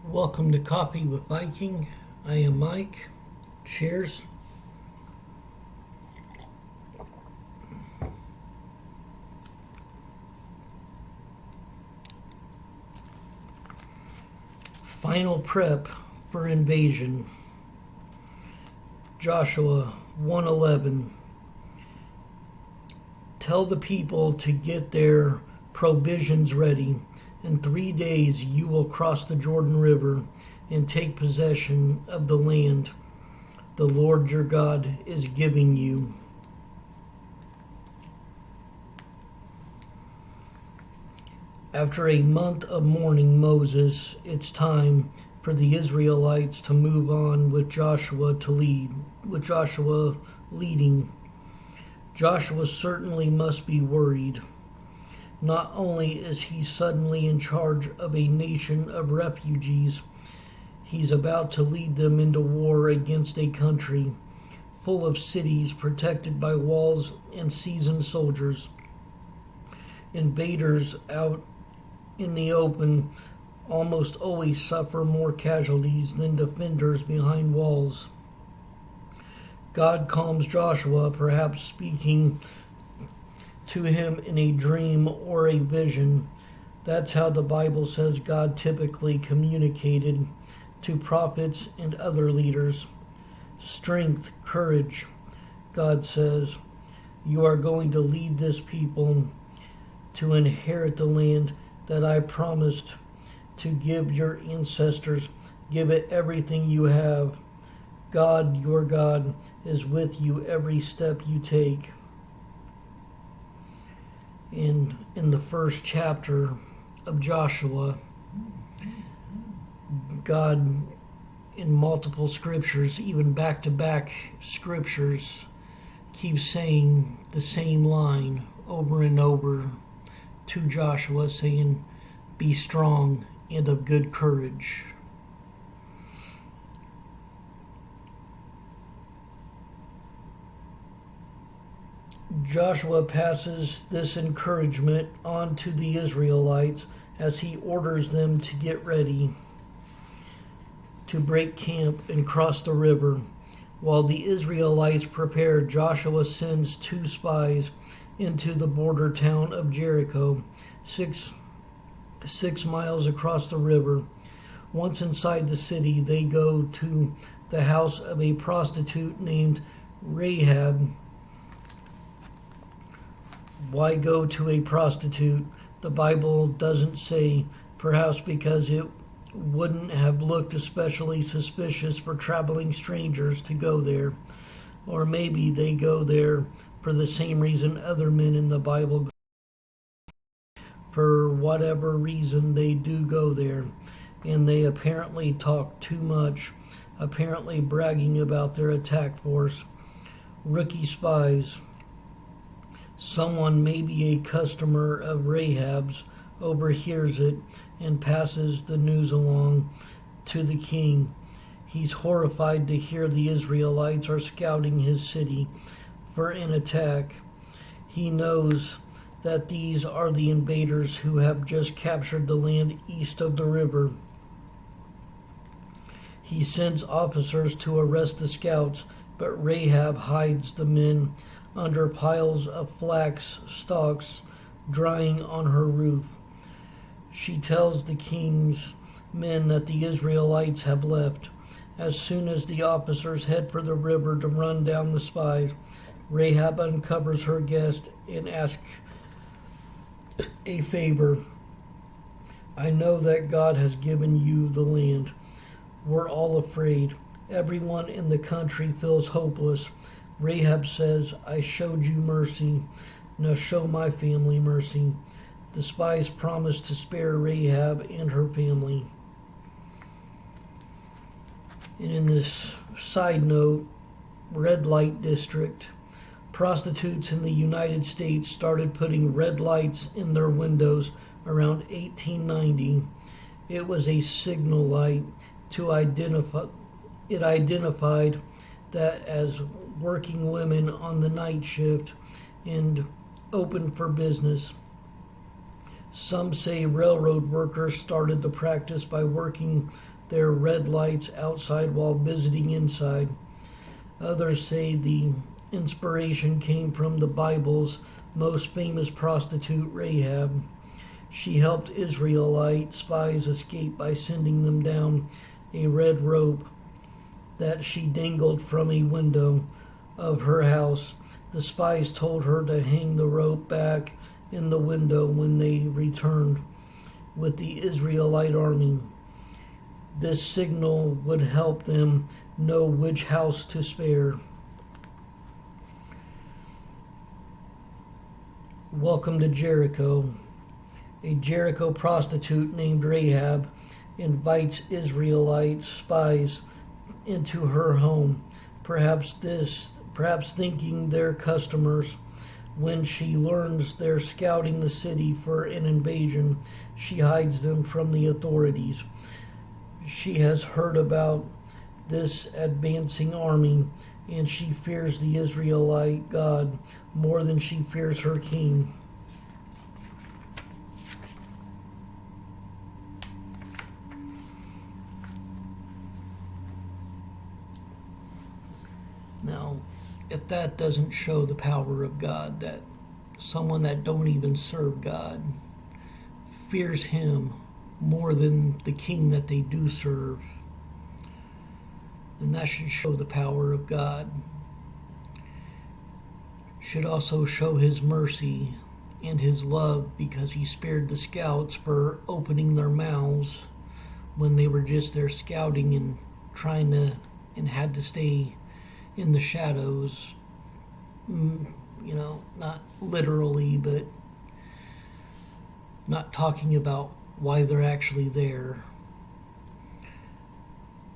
Welcome to Coffee with Viking. I am Mike. Cheers. Final prep for invasion. Joshua 1:11. Tell the people to get their provisions ready. In 3 days you will cross the Jordan River and take possession of the land the Lord your God is giving you. After a month of mourning Moses, it's time for the Israelites to move on with Joshua leading. Joshua certainly must be worried. Not only is he suddenly in charge of a nation of refugees, he's about to lead them into war against a country full of cities protected by walls and seasoned soldiers. Invaders out in the open almost always suffer more casualties than defenders behind walls. God calms Joshua, perhaps speaking to him in a dream or a vision. That's how the Bible says God typically communicated to prophets and other leaders. Strength, courage, God says. You are going to lead this people to inherit the land that I promised to give your ancestors. Give it everything you have. God, your God, is with you every step you take. In the first chapter of Joshua, God, in multiple scriptures, even back-to-back scriptures, keeps saying the same line over and over to Joshua, saying, "Be strong and of good courage." Joshua passes this encouragement on to the Israelites as he orders them to get ready to break camp and cross the river. While the Israelites prepare, Joshua sends 2 spies into the border town of Jericho, six miles across the river. Once inside the city, they go to the house of a prostitute named Rahab. Why go to a prostitute? The Bible doesn't say, perhaps because it wouldn't have looked especially suspicious for traveling strangers to go there. Or maybe they go there for the same reason other men in the Bible go. For whatever reason, they do go there. And they apparently talk too much, apparently bragging about their attack force. Rookie spies. Someone, maybe a customer of Rahab's, overhears it and passes the news along to the king. He's horrified to hear the Israelites are scouting his city for an attack. He knows that these are the invaders who have just captured the land east of the river. He sends officers to arrest the scouts, but Rahab hides the men under piles of flax stalks drying on her roof. She tells the king's men that the Israelites have left. As soon as the officers head for the river to run down the spies, Rahab uncovers her guest and asks a favor. "I know that God has given you the land. We're all afraid. Everyone in the country feels hopeless." Rahab says, "I showed you mercy. Now show my family mercy." The spies promise to spare Rahab and her family. And in this side note, red light district. Prostitutes in the United States started putting red lights in their windows around 1890. It was a signal light to identify. It identified that as working women on the night shift and open for business. Some say railroad workers started the practice by working their red lights outside while visiting inside. Others say the inspiration came from the Bible's most famous prostitute, Rahab. She helped Israelite spies escape by sending them down a red rope that she dangled from a window of her house. The spies told her to hang the rope back in the window when they returned with the Israelite army. This signal would help them know which house to spare. Welcome to Jericho. A Jericho prostitute named Rahab invites Israelite spies into her home, perhaps thinking they're customers. When she learns they're scouting the city for an invasion, she hides them from the authorities. She has heard about this advancing army, and she fears the Israelite God more than she fears her king. Now, if that doesn't show the power of God, that someone that don't even serve God fears him more than the king that they do serve, then that should show the power of God. Should also show his mercy and his love, because he spared the scouts for opening their mouths when they were just there scouting and had to stay in the shadows, not literally, but not talking about why they're actually there.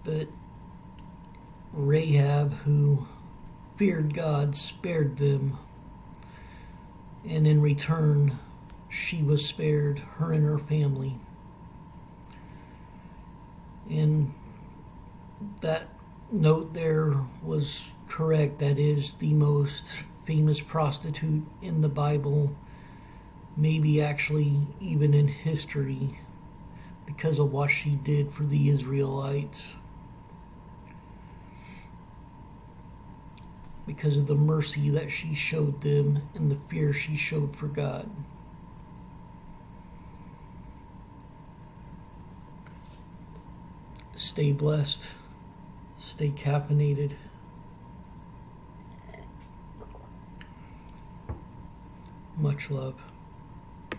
But Rahab, who feared God, spared them, and in return, she was spared, her and her family. And that note there was correct. That is the most famous prostitute in the Bible, maybe actually even in history, because of what she did for the Israelites, because of the mercy that she showed them and the fear she showed for God. Stay blessed. Stay caffeinated. Much love.